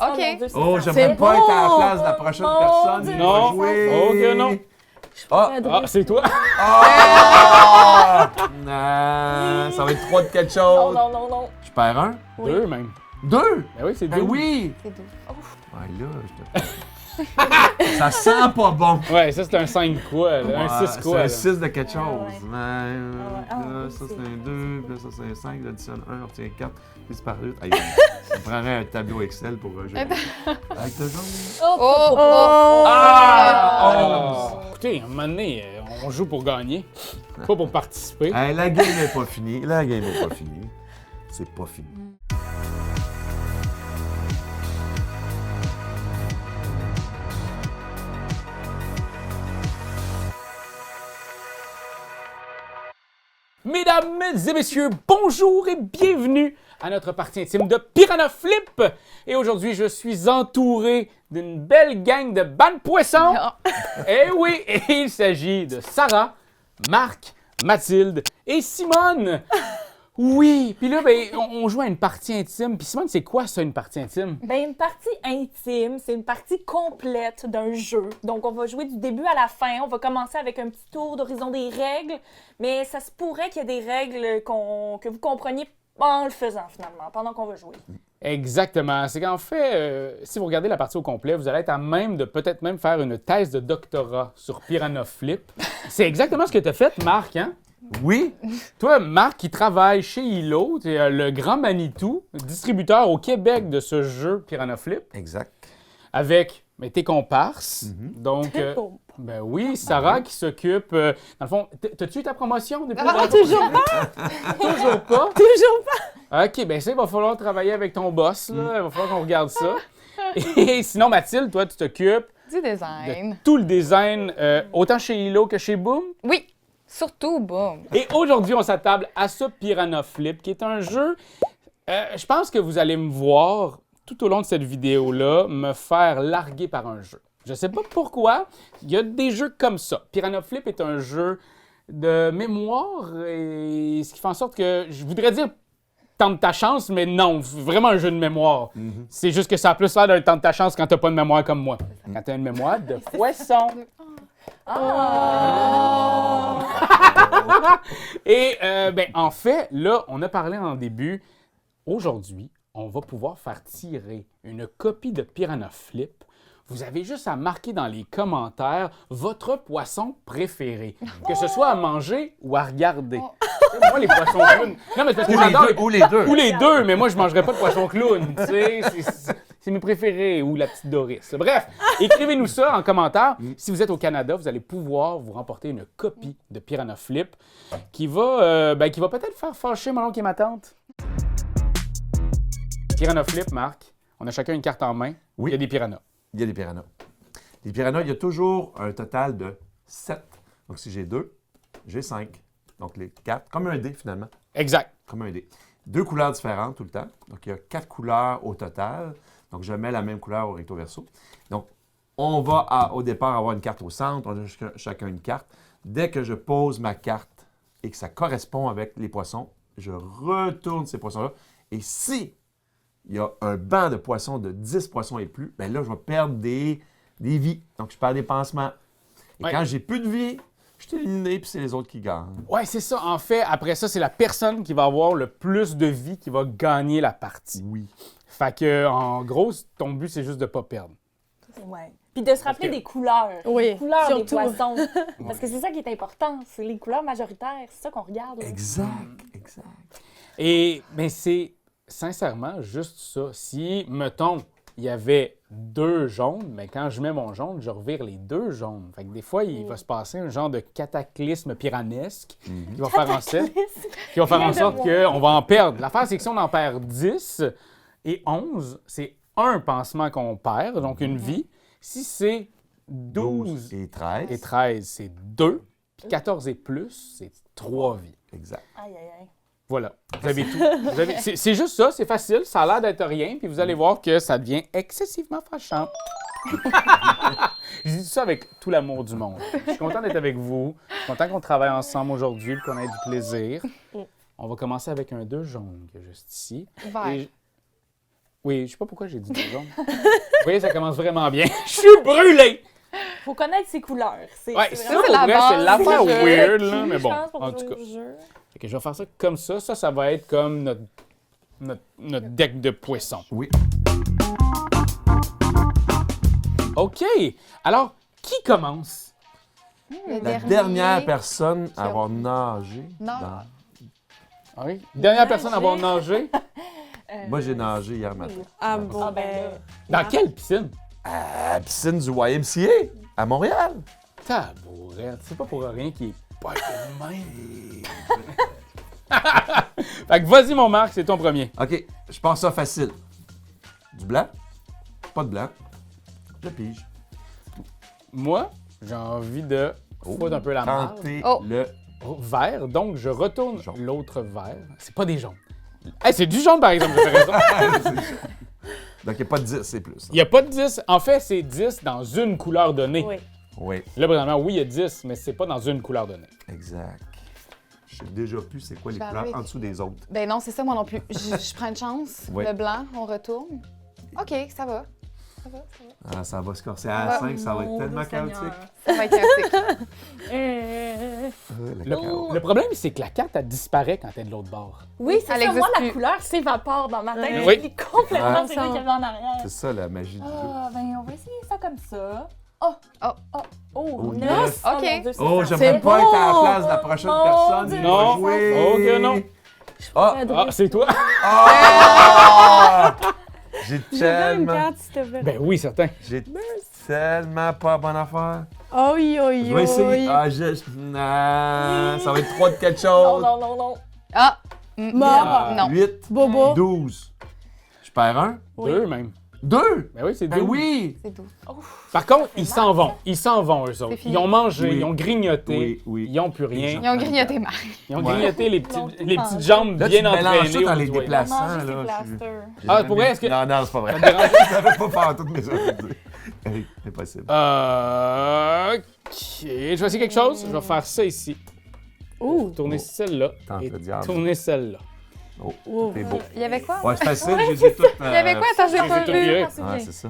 Oh, OK. mon Dieu, Oh, c'est j'aimerais pas beau. être à la place de la prochaine Mon personne. Dieu, qui non. va jouer. Oh, que non. Ah! Ah, c'est toi. Ah! Non, ça va être 3 de quelque Non, chose. non, non, non. Je perds un. Oui. 2 même. 2? Ben oui, c'est 2. Ben oui! C'est doux. Ouais, là, je te... Ça sent pas bon. Ouais, ça, c'est un 5 quoi, là. Un Ouais, 6 quoi. C'est un là. 6 de quelque chose. Ouais. Ah, Là, ça, oui, c'est un 2, puis là, ça, c'est un 5. J'additionne 1, on obtient 4. Puis par 8. On prendrait un tableau Excel pour jouer. Avec le jaune. Oh, oh, oh. Ah! Écoutez, à un moment donné, on joue pour gagner, pas pour participer. Hey, la game n'est pas finie. La game n'est pas finie. C'est pas fini. Mesdames et messieurs, bonjour et bienvenue à notre partie intime de Piranha Flip. Et aujourd'hui, je suis entouré d'une belle gang de bandes poissons. Eh oui, et il s'agit de Sarah, Marc, Mathilde et Simone. Oui, puis là, ben, on joue à une partie intime. Puis Simone, c'est quoi ça, une partie intime? Ben, une partie intime, c'est une partie complète d'un jeu. Donc, on va jouer du début à la fin. On va commencer avec un petit tour d'horizon des règles, mais ça se pourrait qu'il y ait des règles que vous compreniez en le faisant, finalement, pendant qu'on va jouer. Exactement. C'est qu'en fait, si vous regardez la partie au complet, vous allez être à même de peut-être même faire une thèse de doctorat sur Piranha Flip. C'est exactement ce que tu as fait, Marc, hein? Oui? Toi, Marc, qui travaille chez Hilo, tu es le grand Manitou, distributeur au Québec de ce jeu Piranha Flip, Exact. avec tes comparses. Donc, Bon. ben oui, Sarah qui s'occupe. Dans le fond, t'as-tu eu ta promotion depuis Ah, toujours pas! Toujours pas? Toujours pas! OK, ben ça, il va falloir travailler avec ton boss, là. Il va falloir qu'on regarde ça. Et sinon, Mathilde, toi, tu t'occupes Du design. de tout le design, autant chez Hilo que chez Boom. Oui, surtout, boum. Et aujourd'hui, on s'attable à ce Piranha Flip, qui est un jeu. Je pense que vous allez me voir tout au long de cette vidéo-là me faire larguer par un jeu. Je sais pas pourquoi. Il y a des jeux comme ça. Piranha Flip est un jeu de mémoire, et ce qui fait en sorte que je voudrais dire tente ta chance, mais non, vraiment un jeu de mémoire. C'est juste que ça a plus l'air d'un tente ta chance quand t'as pas de mémoire comme moi. Quand t'as une mémoire de poisson. Et ben, en fait, là, on a parlé en début. Aujourd'hui, on va pouvoir faire tirer une copie de Piranha Flip. Vous avez juste à marquer dans les commentaires votre poisson préféré. Que ce soit à manger ou à regarder. Moi, les poissons clowns. Non, mais c'est parce que j'adore Ou les deux. ou les deux, mais moi, je mangerais pas de poisson clown. Tu sais, c'est mes préférés. Ou la petite Doris. Bref, écrivez-nous ça en commentaire. Si vous êtes au Canada, vous allez pouvoir vous remporter une copie de Piranha Flip qui va peut-être faire fâcher mon oncle et ma tante. Piranha Flip, Marc. On a chacun une carte en main. Oui. Il y a des piranhas. Il y a des piranhas. Les piranhas, il y a toujours un total de 7. Donc, si j'ai 2, j'ai 5. Donc, les 4, comme un dé, finalement. Exact. Comme un dé. 2 couleurs différentes tout le temps. Donc, il y a 4 couleurs au total. Donc, je mets la même couleur au recto verso. Donc, on va au départ avoir une carte au centre. On a chacun une carte. Dès que je pose ma carte et que ça correspond avec les poissons, je retourne ces poissons-là. Et si il y a un banc de poissons de 10 poissons et plus, bien là, je vais perdre des vies. Donc, je perds des pansements. Et Ouais. quand j'ai plus de vie, je suis éliminé, puis c'est les autres qui gagnent. Ouais, c'est ça. En fait, après ça, c'est la personne qui va avoir le plus de vie qui va gagner la partie. Oui. Fait que, en gros, ton but, c'est juste de pas perdre. Ouais. Puis de se rappeler que- des couleurs. Oui, Les couleurs des surtout. poissons. Parce que c'est ça qui est important. C'est les couleurs majoritaires. C'est ça qu'on regarde. là. Exact, exact. Et, ben, c'est sincèrement juste ça. Si, mettons, il y avait 2 jaunes, mais quand je mets mon jaune, je revire les 2 jaunes. Fait que des fois, il va se passer un genre de cataclysme piranesque qui va faire en sorte, qu'on va en perdre. L'affaire, c'est que si on en perd 10 et 11, c'est un pansement qu'on perd, donc une vie. Si c'est 12 et 13. et 13, c'est 2. Puis 14 et plus, c'est 3 vies. Exact. Aïe, aïe, aïe. Voilà, vous avez tout. C'est juste ça, c'est facile, ça a l'air d'être rien, puis vous allez voir que ça devient excessivement fâchant. Je dis ça avec tout l'amour du monde. Je suis content d'être avec vous, je suis content qu'on travaille ensemble aujourd'hui, puis qu'on ait du plaisir. On va commencer avec un 2 jaune, qui est juste ici. Vert. Et- Oui, je sais pas pourquoi j'ai dit de jaune. Vous voyez, ça commence vraiment bien. Je suis brûlé! Faut connaître ses couleurs. Ouais, ça, vraiment pour la vrai, base. c'est l'affaire le weird, requis, là, mais je bon, pense, pour en tout jouer cas. au jeu. Fait que je vais faire ça comme ça. Ça va être comme notre deck de poissons. Oui. OK! Alors, qui commence? Le La dernier. dernière personne à a- avoir nagé. Non. Ah oui? Dernière personne à avoir nagé? Moi, j'ai nagé hier matin. Ah bon, Ah, ben là. Dans quelle piscine? À la piscine du YMCA, à Montréal. Tabourette, c'est pas pour rien qu'il est pas de même. Fait que vas-y, mon Marc, c'est ton premier. OK, je pense ça facile. Du blanc? Pas de blanc. Je pige. Moi, j'ai envie de foutre un peu la marde. Tentez Oh. le... Vert, donc je retourne Jaune. l'autre vert. C'est pas des jaunes. Hey, c'est du jaune, par exemple, j'ai raison. Donc, il n'y a pas de 10, c'est plus. Il n'y a pas de 10. En fait, c'est 10 dans une couleur donnée. Oui. Oui, Là, présentement, oui, il y a 10, mais c'est pas dans une couleur donnée. exact. Je sais déjà plus c'est quoi les Je vais couleurs arriver en dessous des autres. Ben non, c'est ça, moi non plus. Je prends une chance. Oui. Le blanc, on retourne. OK, ça va. Ça va, ça va. Ah, ça va se corser à 5, ça va être Mon tellement Dieu Seigneur. chaotique. Ça va être chaotique. Le Le, chaos. le problème, c'est que la carte, elle disparaît quand t'es de l'autre bord. Oui, c'est Elle ça. Moi, existe la plus. couleur s'évapore dans ma tête. Ouais. Je Oui. lis complètement Ouais. c'est lui qui est en arrière. C'est ça la magie du jeu. Ah, ben, on va essayer ça comme ça. Oh, neuf. 9. OK. Oh, j'aime j'aimerais pas être à la place de la prochaine Mon personne. Dieu. qui Non. va jouer. Oh que non. Ah! Ah, c'est toi? Ah! J'ai J'ai une tellement... carte, s'il te plaît. Ben oui, certain. J'ai tellement pas bonne affaire. Oh, yo, Je vais essayer. Ah, ça va être 3 de quelque chose. Non. Ah! Mort. Non. 8, Bobo. 12. Je perds un. Oui. 2 même. 2? Ben oui, c'est Ben 2. oui! C'est doux. Par contre, ils s'en vont. Ils s'en vont, eux autres. C'est fini. Ils ont mangé, Oui. ils ont grignoté. Oui, oui. Ils n'ont plus rien. Ils ont grignoté Marc. Ils ont Ouais. grignoté les, Ils ont tout les mangé. petites jambes Là, bien tu mélanges entraînées. tout dans au les doigt. déplacements. Manger ses là, plasters. j'ai Ah, jamais- pour vrai, est-ce que- Non, non, c'est pas vrai. Ça te dérange? Je savais pas faire toutes mes choses. Impossible. OK. Je vais essayer quelque chose. Je vais faire ça ici. Ouh. Tourner Oh. celle-là. Tente Et le diable. tourner celle-là. Oh, Wow. c'est beau. Il y avait quoi? Ouais, c'est facile, j'ai dit tout. Il y avait quoi? Attends, j'ai j'ai pas tout vu. viré. Ouais, c'est ça.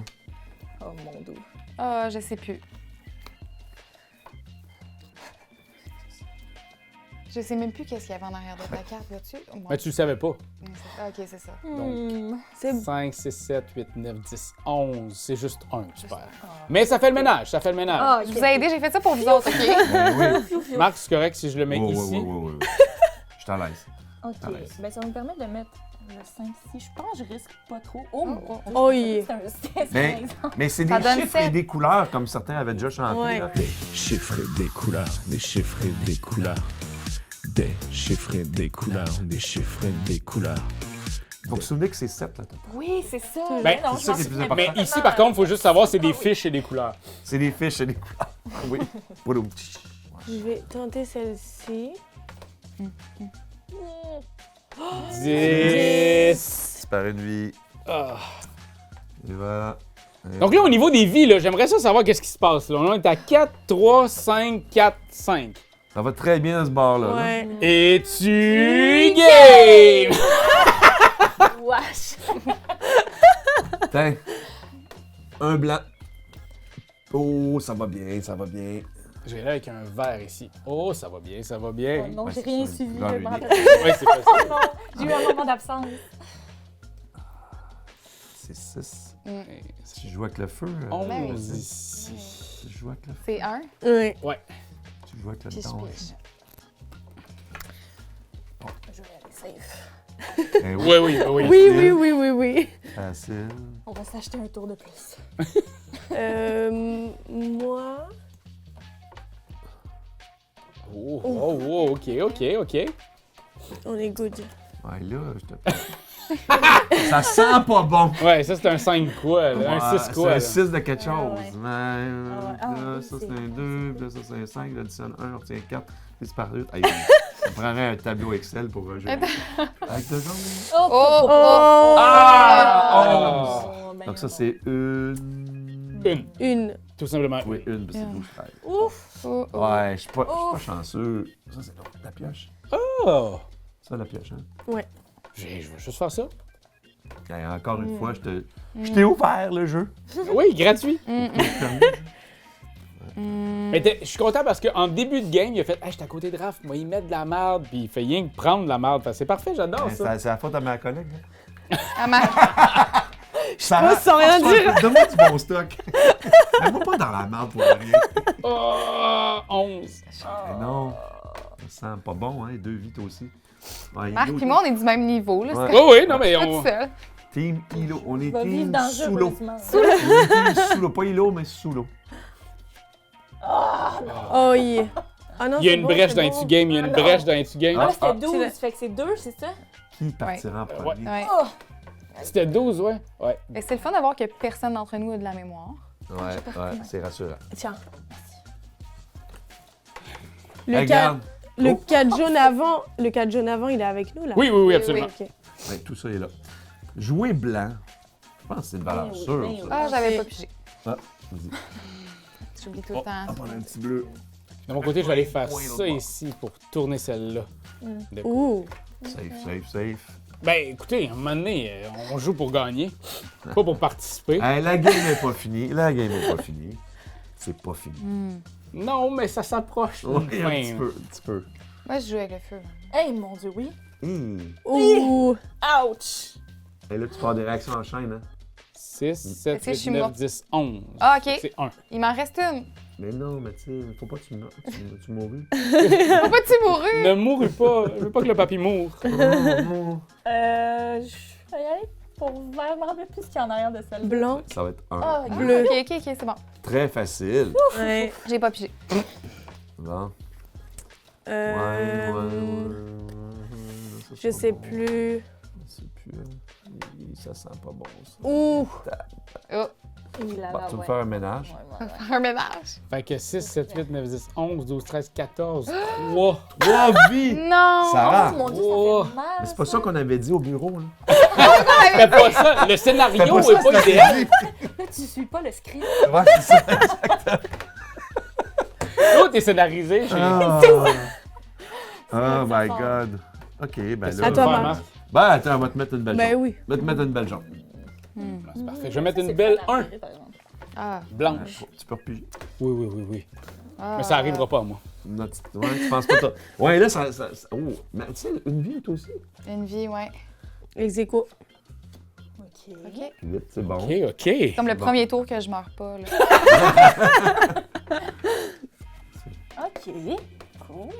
Oh mon Dieu. Ah, je sais plus. Je sais même plus qu'est-ce qu'il y avait en arrière de ta carte, vois-tu? Oh, mon Mais tu le savais pas. Dieu. Ah, OK, c'est ça. C'est 5, 6, 7, 8, 9, 10, 11. C'est juste un, super. Mais ça fait le ménage, ça fait le ménage. Ah, Je vous ai aidé, j'ai fait ça pour vous autres, OK? Ben oui. Marc, c'est correct si je le mets Ouais, ouais, ici. ouais, ouais, ouais. Je t'en laisse. OK. Ah, ouais. Ben, ça va me permettre de mettre le 5 ici. Je pense que je risque pas trop. Oh mon Dieu. Oh, yeah. C'est un 6, Mais- par exemple. Mais c'est Ça des donne chiffres et sept. des couleurs, comme certains avaient déjà chanté. Ouais. là. Chiffres et des couleurs, des chiffres et des couleurs. Des chiffres et des couleurs, des chiffres et des couleurs. Faut vous souvenir que c'est 7, là. Oui, c'est ça. Ben, non, c'est ça je qui est pense plus que- important. Mais ici, par contre, il faut juste savoir c'est des fiches et des couleurs. C'est des fiches et des couleurs. Oui. Ouloum. Je vais tenter celle-ci. 10. Disparaît une vie. Ah. Et voilà. Et Donc là, au niveau des vies, là, j'aimerais ça savoir qu'est-ce qui se passe. Là. On est à 4, 3, 5, 4, 5. ça va très bien, ce bar-là. là. Ouais. Et tu game! Wesh. Tiens. Un blanc. Oh, ça va bien, ça va bien. J'ai là avec un vert ici. Oh, ça va bien, ça va bien. Oh non, Ouais, j'ai c'est rien ça, suivi. couleur Je me unique. rappelle Ouais, c'est pas ça. pas. Non, j'ai eu un moment d'absence. C'est 6. Mm. Si je joue avec le feu. 11 ici. Si je joue avec le feu. C'est 1, Ouais. Ouais. Si je joue avec le puis je bâton. pige. Je vais aller safe. Eh oui. Oui, oui, oui. Oui, oui, oui, oui, oui. Facile. On va s'acheter un tour de plus. Moi. Oh, oh, oh, OK, OK, OK. On est good. Ouais, là, je te... Ça sent pas bon. Ouais, ça, c'est un 5 quoi, là, un Ouais, 6 quoi. là. C'est un 6 de quelque chose. ouais. Mais, Ah, là, oui, ça, c'est- c'est un 2, là, ça, c'est un 5, là, additionne 1, on retient 4, 10 par 8. Aïe, on prendrait un tableau Excel pour un jeu. Avec le jaune. Oh, Oh! Ah! ben Donc ça, non. c'est une... Une. Tout simplement. Oui, une, parce que c'est 12 13. Ouf. Oh, oh. Ouais, je suis pas chanceux. Ça, c'est la pioche. Oh! Ça, la pioche, hein? Ouais. Je vais juste faire ça. Et encore une fois, je t'ai ouvert le jeu. Oui, gratuit. Mais je suis content parce qu'en début de game, il a fait hey, « Je suis à côté de Raph, moi, il met de la merde. » Puis il fait rien que prendre de la merde. Fait que c'est parfait, j'adore ça. C'est la faute à ma collègue. Hein? Ah, ma- Sarah, sans rien dire. Donne-moi du bon stock. Mets-moi pas dans la merde pour rien. Oh, 11. Mais non, ça sent pas bon, hein? 2 vies, toi aussi. Ouais, Marc Hilo, et moi, on est du même niveau. Là. Ouais. C'est Oui, oui, non, mais pas on. tout seul. Team Hilo. On est Va vivre team dans le jeu, sous l'eau. heureusement. On est team sous l'eau. Pas Hilo, mais sous l'eau. Oh, yeah. Ah non, Il y a c'est une bon, brèche c'est dans bon. les game, il y a une brèche dans les game. Ah, là, c'était Ah. 12, fait que c'est 2, c'est ça? Qui partira en premier? Ouais. Oh! C'était 12, ouais. Ouais. Fait que c'est le fun de voir que personne d'entre nous a de la mémoire. Ouais, c'est rassurant. Tiens. Le Regarde. le Oh. 4 jaune avant, il est avec nous, là? Oui, oui, oui, absolument. Ok. Ouais, tout ça est là. Jouer blanc, je pense que c'est une valeur Oui, sûre. oui, ça. Ah, j'avais C'est- pas pigé. Ah, vas-y. J'oublie tout le temps. On prend un petit bleu. De mon côté, je vais aller faire Oui, ça ici pour tourner celle-là. De coup. Ouh. Safe. Ben, écoutez, à un moment donné, on joue pour gagner, pas pour participer. Hey, la game n'est pas finie. C'est pas fini. Non, mais ça s'approche. Ouais, d'une un fin. petit peu. Moi, je joue avec le feu. Hey, mon Dieu, oui. Ouh. Ouch! Et là, tu pars des réactions en chaîne, hein? 6, 7, Est-ce que je 8, suis 9, morte? 10, 11. Ah, OK. C'est 1. Il m'en reste une. Mais non, mais tu sais, faut pas que tu mourus. Pourquoi tu mourus? Ne mourrez pas, je veux pas que le papy moure. Je vais y aller pour vert. Je me rappelle plus ce qu'il y a en arrière de celle-là. Blanc. Ça va être un. Ah, Bleu. OK, c'est bon. Très facile. Ouais. J'ai pas pigé. Bon. Euh, Ça, Je c'est sais pas bon. plus. Je sais plus. Ça sent pas bon, ça. Ouh. Oh, il a Bon, la tu veux ouais. faire un ménage? Ouais. un ménage. Fait que 6, 7, 8, 9, 10, 11, 12, 13, 14, 3. 3 vies! Non! Sarah! Oh mon Dieu, Oh. ça fait mal. Mais c'est pas ça qu'on avait dit au bureau, là. Fais pas ça, le scénario Fais pas est ça, pas c'est idéal. Là, tu suis pas le script. Ouais, c'est ça. L'autre est scénarisé. Oh my fort. God. OK, ben Qu'est-ce là... À toi, qu'on va Marc. faire, Ben attends, on va te mettre une belle Ben jambe. oui. On va te mettre une belle jambe. Marc? C'est parfait. Je vais mettre une belle 1 Ah. blanche. Tu peux repiger. Oui. Ah. Mais ça arrivera pas à moi. Non, ouais, tu penses pas... Ouais, là, ça... Oh, mais tu sais, une vie, toi aussi. Une vie, ouais. Ex aequo. OK. OK. 8, c'est bon. OK. Comme le Bon. premier tour que je meurs pas, là. OK. Cool.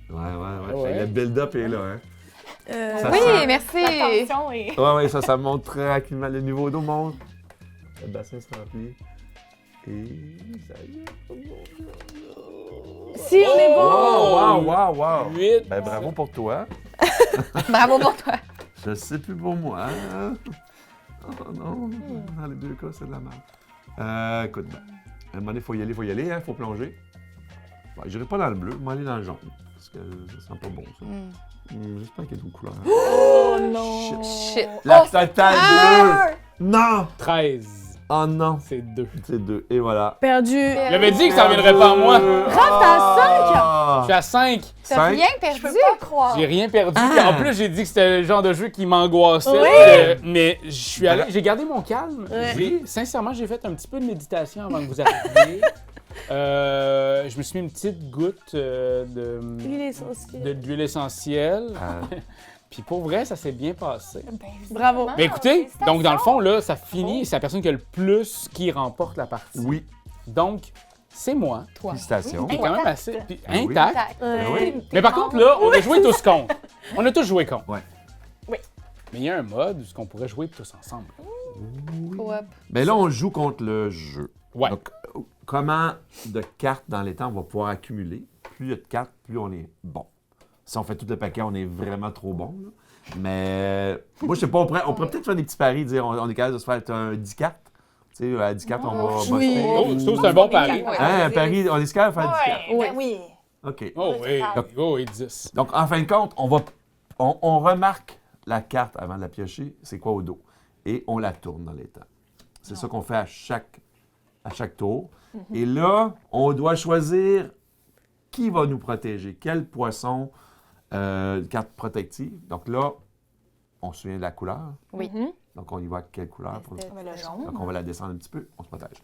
Ouais. Ouais. Fait que le build-up est là, hein. Ça Oui, sent- merci. Attention et... Ouais, ça monte tranquillement. Le niveau d'eau monte. Le bassin se remplit. Et ça y est. Si, on est bon. Oh, wow. 8. Ben, bravo pour toi. Bravo pour toi. Je sais plus pour moi. Oh non, dans les deux cas, c'est de la merde. Écoute, ben, à un moment donné, faut y aller, hein, faut plonger. Bon, j'irai pas dans le bleu, je vais aller dans le jaune. Parce que ça sent pas bon, ça. J'espère qu'il y a d'autres couleurs. Oh non! Shit. La Oh, totale bleue! Non! 13. Oh non! C'est 2. C'est 2. Et voilà. Perdu. J'avais dit que ça reviendrait pas à moi. t'as Je suis à 5. T'as Cinq. rien Je perdu? peux pas croire. J'ai rien perdu. Ah. En plus, j'ai dit que c'était le genre de jeu qui m'angoissait. Oui. Mais je suis allé, j'ai gardé mon calme. Ouais. Sincèrement, j'ai fait un petit peu de méditation avant que vous arriviez. Je me suis mis une petite goutte L'huile essentielle. d'huile essentielle. Ah. Puis pour vrai, ça s'est bien passé. Ben, Bravo. Mais écoutez, donc dans le fond, là, ça Oh. finit. C'est la personne qui a le plus qui remporte la partie. Oui, Donc, c'est moi. Toi. félicitations. Qui est quand même assez puis Oui. intact. Tac. Ben oui. Mais par contre, là, on a joué tous contre. On a tous joué contre. Ouais. Oui. Mais il y a un mode où on pourrait jouer tous ensemble. Coop. Mais là, on joue contre le jeu. Ouais. Donc, comment de cartes dans les temps on va pouvoir accumuler? Plus il y a de cartes, plus on est bon. Si on fait tout le paquet, on est vraiment trop bon. Là. Mais moi, je sais pas, on pourrait peut-être faire des petits paris, dire on est capable de se faire un 10 cartes. Tu sais, à 10 cartes, on va Oui. buster. Oh, c'est un bon pari. Ouais. Hein, un pari, on est capable de faire 10 cartes. Ouais, ben oui. OK. Oh oui, Donc- oh et 10. Donc, en fin de compte, on remarque la carte avant de la piocher, c'est quoi au dos. Et on la tourne dans les temps. C'est ça qu'on fait à chaque tour. Et là, on doit choisir qui va nous protéger, quel poisson, carte protective. Donc là, on se souvient de la couleur. Oui. Donc, on y voit quelle couleur? Le jaune. Donc, on va la descendre un petit peu, on se protège.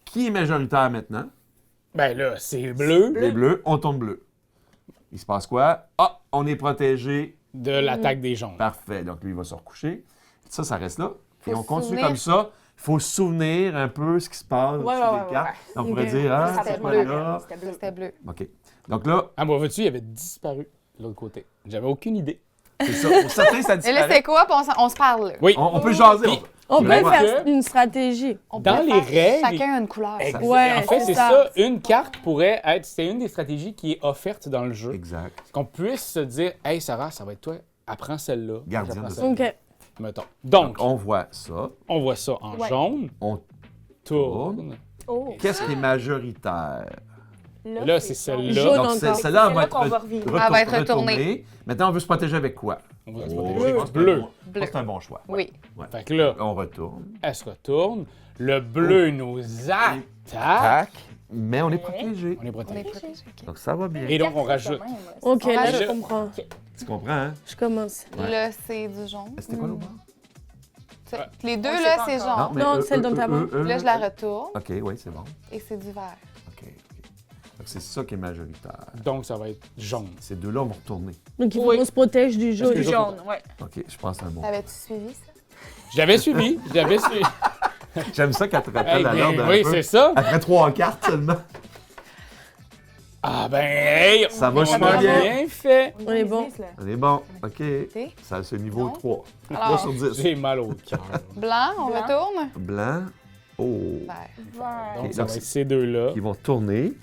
Qui est majoritaire maintenant? Ben là, c'est bleu Les bleus, on tombe bleu. Il se passe quoi? Ah, on est protégé. de l'attaque des jaunes. Parfait. Donc, lui, il va se recoucher. Ça reste là. Et Faut on continue souvenir. comme ça. Il faut se souvenir un peu ce qui se passe sur les cartes. Donc, on pourrait dire, ah, C'était c'est pas bleu. là. C'était Ça, bleu. c'était bleu. OK. Donc là, Ah, moi, vois-tu, il avait disparu de l'autre côté. J'avais aucune idée. c'est ça. Pour certains, ça Et là, disparaît. c'est quoi? Puis on se parle. Là. Oui. On peut jaser. Puis- On peut Ben, faire que- une stratégie. On Dans peut les faire règles- chacun a une couleur. Ouais, en fait, c'est c'est ça. ça. Une carte pourrait être. C'est une des stratégies qui est offerte dans le jeu. Exact. Qu'on puisse se dire, hey, Sarah, ça va être toi. Apprends celle-là. Gardien J'apprends de celle-là. OK. Mettons. Donc, On voit ça. on voit ça en Ouais. jaune. On Tourne. Oh. Qu'est-ce qui est majoritaire? Là, c'est celle-là. Jaune Donc, encore. celle-là Celle-là va qu'on va être revivre. Elle va être retournée. Maintenant, on veut se protéger avec quoi? On va se Oh, protéger. je pense que Bleu. c'est un bon- je pense que c'est un bon choix. Oui. Fait que là, On retourne. elle se retourne. Le bleu nous attaque. Tac. Mais on est protégé. On est On est protégé. protégé. Donc, ça va bien. Et donc, on rajoute. OK, On là, rajoute. je comprends. Tu comprends, hein? Je commence. Là, c'est du jaune. C'était quoi l'autre? Ça- Les deux, On le là, sait pas c'est encore. jaune. mais Non, celle dans ta main. Là, je la retourne OK, oui, c'est bon. et c'est du vert. OK. Donc, c'est ça qui est majoritaire. Donc, ça va être jaune. Ces deux-là vont retourner. Donc, il faut Oui. qu'on se protège du jaune. Du jaune, ouais. OK, je pense que c'est un bon. T'avais-tu suivi ça? J'avais suivi. J'avais suivi. J'aime ça qu'elle te Eh rappelle à bien, l'ordre un oui, peu. c'est ça. Après 3 cartes seulement. Ah ben, hey, Ça va on super a bien. bien fait. On est bon. On est bon. OK. OK. Ça, c'est niveau Non. 3. 3 Alors, sur 10. J'ai mal au cœur. blanc, on Blanc. retourne. Blanc. Oh. Vert. Vert. Donc, ça va être ces deux-là. Qui vont tourner.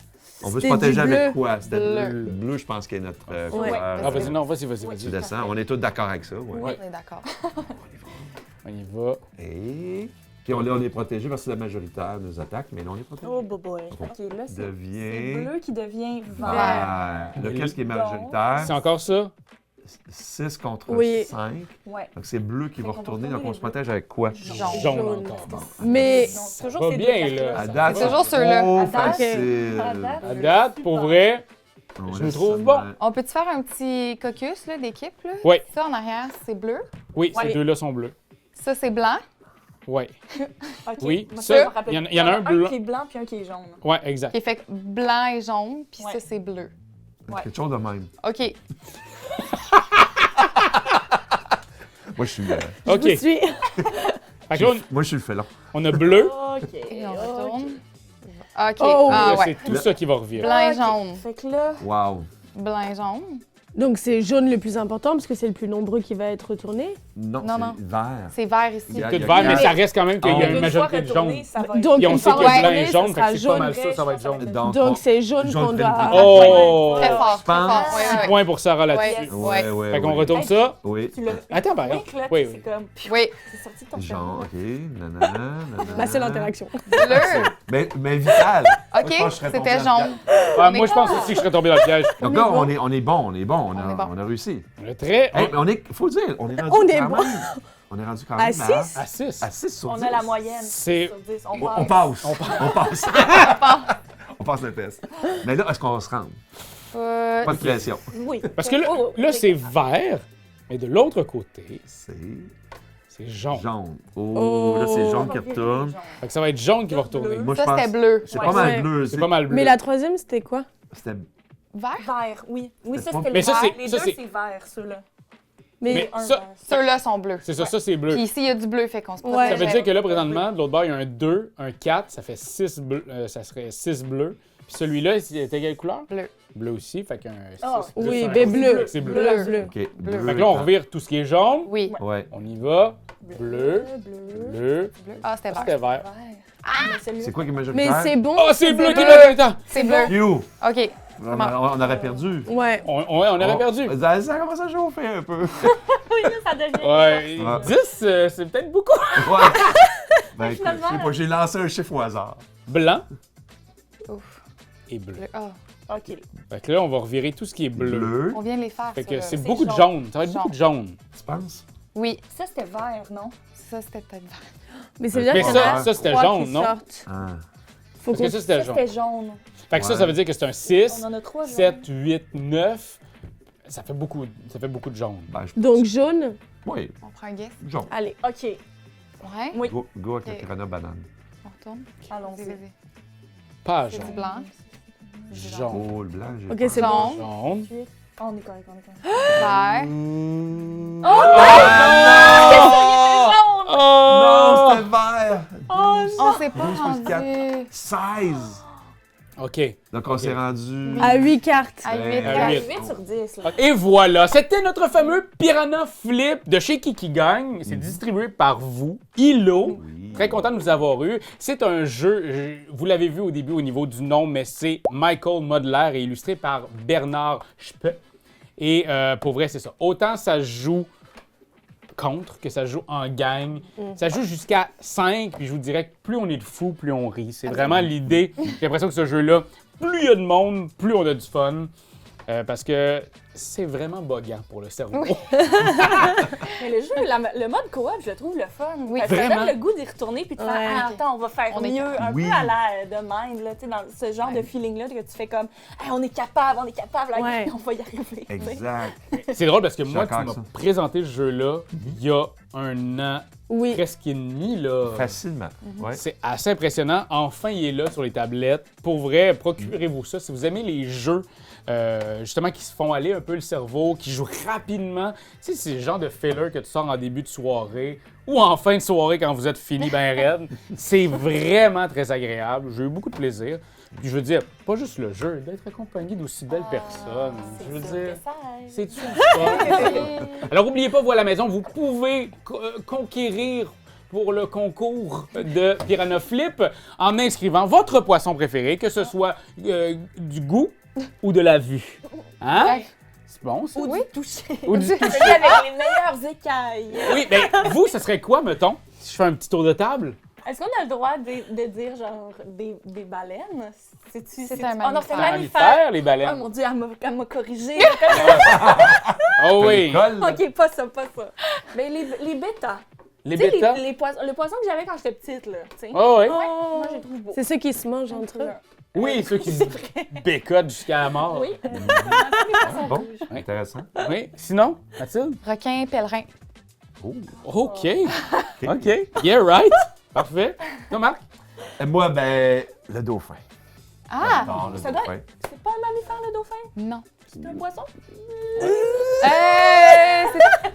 On veut se C'était protéger du avec bleu. quoi? C'était Bleu. bleu. Bleu, je pense, qui est notre Ouais. couleur. Ah, vas-y, non, vas-y, Tu vas-y. descends. On est tous d'accord avec ça. Ouais. Ouais. On est d'accord. On y va. Et. Puis on est protégé parce que la majoritaire nous attaque, mais là, on est protégé. Oh, boy. OK, là, c'est Devient- c'est bleu qui devient vert. Vert. Là, qu'est-ce qui est majoritaire? C'est encore ça? 6 contre Oui. 5. Ouais. Donc, c'est bleu qui Fait va qu'on va retourner. retourner Donc, on les se protège avec quoi? Jaune. Jaune Jaune. encore. Bon. Mais Non, toujours va ces deux bien, cartes-là, là. À ça. date, C'est toujours ceux-là. trop À date, facile. À date, À date, pour vrai, On je me laisse trouve ça bon. de- On peut-tu faire un petit caucus là, d'équipe? Là? Oui. Ça, en arrière, c'est bleu. oui, ces Ouais. deux-là sont bleus. Ça, c'est blanc. Oui. OK. Oui, Moi, ça, je me rappelle. il y en a un blanc. qui est blanc puis un qui est jaune. Ouais, exact. Qui est fait blanc et jaune, puis Ouais. ça, c'est bleu. Ouais. Quelque chose de même. OK. Moi, je suis, OK. je vous suis. Fait que là, moi, je suis le félon. on a bleu. OK. Et on retourne. OK. Oh, ah Là, ouais. c'est tout ça qui va revirer. Blanc et OK. jaune. Fait que là, Wow. Blanc et jaune. Donc, c'est jaune le plus important parce que c'est le plus nombreux qui va être retourné. Non, Non, non. c'est vert. C'est vert ici. Il y a- Tout il y a- vert, mais il y ça a- reste quand même qu'il y On a peut une majorité de jaune. ça va être... Donc, Puis on une sait fois que blanc retourné, et ça jaune, fait sera que c'est pas jaune. mal ça va être jaune. Donc, c'est jaune Jaune qu'on doit... prenne- Oh! Très fort, très pense- fort. Ouais, 6 ouais, points pour Sarah là-dessus. Ouais. Ouais, ouais. Fait qu'on ouais. retourne ça. Oui. Tu l'as... Attends, par Oui, exemple. là, Oui, c'est oui. comme... Oui. C'est sorti de ton Genre, cerveau. OK. Nanana, nanana. Ma seule interaction. Bleu. Mais vital. Moi, OK, je pense que je serais tombé c'était dans le jaune. Ah, moi, je pense aussi que je serais tombé dans le piège. Donc là, on est bon, on est bon. On est bon. On a réussi. Le trait Hey, mais on est, faut le dire, on est rendu On est quand bon. même. On est rendu quand À même 6? à 6. à 6 sur 10. On a la moyenne. C'est- Sur 10. On passe. On passe. On passe le test. Mais là, est-ce qu'on va se rendre? Pas de pression. Oui. Parce que là, Oh, là oui. c'est vert, mais de l'autre côté, C'est c'est jaune. jaune. Oh, là, c'est jaune qui retourne. Fait que ça va être jaune qui va retourner. Moi, je Ça, pense. c'était bleu. C'est Ouais. pas mal Ouais. bleu. C'est pas mal bleu. Mais la troisième, c'était quoi? C'était Vert. Vert, oui. Oui, ça, pas- c'était Mais le ça, vert. c'est- Les ça, deux, c'est- c'est vert, ceux-là. Mais Un ça, vert. Ceux-là sont bleus. c'est ça, c'est bleu. Puis ici, il y a du bleu, fait qu'on se Ouais. protège. Ça veut dire que là, présentement, de l'autre bord, il y a un 2, un 4, ça fait 6 bleus, ça serait 6 bleus. Puis celui-là, il était quelle couleur? Bleu. Bleu aussi, fait qu'un 6 Ah, Oui, un- mais bleu. C'est bleu. Bleu, bleu. OK. Bleu. Fait que là, on revire tout ce qui est jaune. Oui. Ouais. On y va. Bleu, bleu. Ah, c'était vert. C'était vert. Mais celui-là, C'est quoi qui est Mais majoritaire? c'est bon. Oh, c'est bleu qui bleu. va dedans! C'est bleu. You! OK. On aurait perdu. Ouais. On aurait perdu. Ça commence à chauffer un peu. oui, là, ça devient... Ouais, Ah. 10, c'est peut-être beaucoup. Ouais. Ben, écoute, Finalement. je sais pas, j'ai lancé un chiffre au hasard. Blanc Ouf. et bleu. Bleu. Ah. OK. Fait que là, on va revirer tout ce qui est bleu. Bleu. On vient de les faire. Fait que ceux-là. c'est C'est beaucoup de jaune. jaune. Ça va être beaucoup de jaune. Tu penses? Oui. Ça, c'était vert, non? Ça, c'était peut-être vert. Mais ça veut dire Mais qu'il y en ça, a ça c'était trois jaune, qui non? sortent. Ah. Faut Parce que qu'on... ça, c'était Ça, jaune. c'était jaune. Fait que ça Ouais. veut dire que c'est un 6, On en a 3 jaunes. 7, 8, 9. Ça fait beaucoup de jaune. Ben, je... Donc jaune. Oui, On prend un guess. jaune. Allez. OK. Ouais. Oui. Go avec Ok. le piranha banane. On retourne. Allons-y. Vas-y. Pas C'est du jaune. blanc. Jaune. Oh, le blanc, j'ai Ok, peur. c'est bon. Jaune. Jaune. Oh, on est correct, on est correct. Vert. Oh, non, c'était vert. On s'est pas 12 plus quatre. rendu 16. OK. Donc, on s'est rendu... À 8 cartes. à 8. À 8. 8 sur 10, là. Et voilà, c'était notre fameux Piranha Flip de chez Kiki Gang. C'est distribué par vous, Hilo. Oui. Très content de vous avoir eu. C'est un jeu, vous l'avez vu au début au niveau du nom, mais c'est Michael Modler et illustré par Bernard Schpe. Et pour vrai, c'est ça. Autant ça joue contre que ça joue en gang. Ça joue jusqu'à 5, puis je vous dirais que plus on est de fous, plus on rit. C'est vraiment l'idée. J'ai l'impression que ce jeu-là, plus il y a de monde, plus on a du fun. Parce que c'est vraiment boguant pour le cerveau. Mais le jeu, le mode coop, je le trouve le fun. Oui. Parce que ça Vraiment. donne le goût d'y retourner puis de faire Ouais. ah, attends, on va faire On est mieux. Un Oui. peu à la de Mind, là, tu sais, dans ce genre de feeling-là que tu fais comme hey, on est capable, là, Ouais. on va y arriver. tu sais. Exact. C'est drôle parce que Je suis moi, tu d'accord m'as avec ça. présenté ce jeu-là il y a un an, Oui. presque et demi. Là. Facilement. Ouais. C'est assez impressionnant. Enfin, il est là sur les tablettes. Pour vrai, procurez-vous ça. Si vous aimez les jeux, justement, qui se font aller un peu le cerveau, qui jouent rapidement, tu sais, c'est le genre de filler que tu sors en début de soirée ou en fin de soirée quand vous êtes fini ben raide. C'est vraiment très agréable. J'ai eu beaucoup de plaisir. Puis je veux dire, pas juste le jeu, d'être accompagné d'aussi belles personnes. Je veux dire, c'est-tu le fun? Alors, n'oubliez pas, vous à la maison, vous pouvez conquérir pour le concours de Piranha Flip en inscrivant votre poisson préféré, que ce soit du goût ou de la vue. Hein? Ouais. C'est bon, ça? Ou Oui. du toucher. Ou du Celui avec les meilleures écailles. Oui, mais vous, ce serait quoi, mettons, si je fais un petit tour de table? Est-ce qu'on a le droit de dire genre des baleines? C'est un Oh non, c'est un mammifère. mammifère. Les Oh baleines. mon Dieu, elle m'a corrigé. Oh oui! L'école, là. OK, pas ça. Mais les bêtas. Les Tu sais, bêtas? le poisson que j'avais quand j'étais petite, là. Tu sais. Oh oui! Ouais, moi, je les trouve beaux. C'est ceux qui se mangent entre eux. Oui, ceux qui se bécotent jusqu'à la mort. Oui. Bon, intéressant. Oui. Sinon, Mathilde? Requin, pèlerin. OK. OK. Yeah, right. Parfait. Non, Marc? Et moi, ben, le dauphin. Ah! J'adore le ça doit- dauphin. C'est pas un mammifère, le dauphin? Non. C'est un poisson?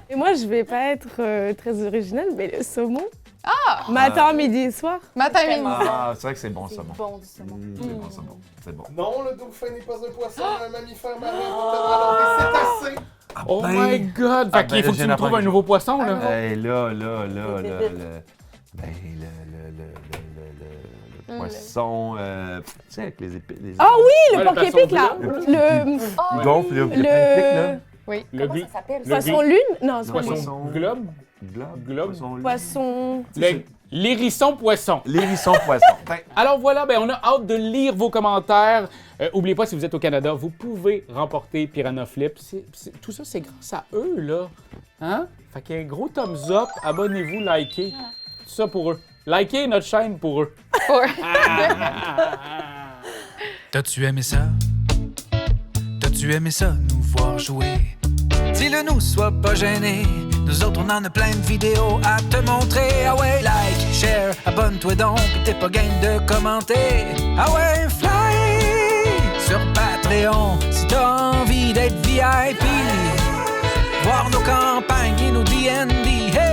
Et moi, je vais pas être très originale, mais le saumon. Matin, midi et soir. Matin, midi. Tellement. Ah, c'est vrai que c'est bon, C'est ça, bon. bon du saumon. C'est bon, ça, bon. C'est bon. Non, le dauphin n'est pas un poisson, mais un mammifère marin. Alors, des cétacés. Oh ben. my God! Ah, Fait qu'il ben, faut là, que je tu viens me trouves un d'apprendre nouveau poisson, là. Le poisson, tu sais, avec les épées. Ah oui, Ouais, le le porc épic, là. poisson Le Il gonfle, là, il y a plein de pics, là. Oui. Le Comment ça s'appelle? le poisson lune. Non, c'est pas Poisson lune. Poisson. globe? Globe. Poisson. Poisson. L'hérisson poisson. L'hérisson poisson. Ben, Alors voilà, ben on a hâte de lire vos commentaires. Oubliez pas, si vous êtes au Canada, vous pouvez remporter Piranha Flip. Tout ça, c'est grâce à eux, là. Hein? Fait qu'un gros thumbs up, abonnez-vous, likez. Tout ça pour eux. Likez notre chaîne pour eux. T'as-tu aimé ça? T'as-tu aimé ça, nous voir jouer? Dis-le nous, sois pas gêné. Nous autres, on en a plein de vidéos à te montrer. Ah ouais, like, share, abonne-toi donc, pis t'es pas game de commenter. Ah ouais, fly sur Patreon si t'as envie d'être VIP. Voir nos campagnes et nos D&D. Hey!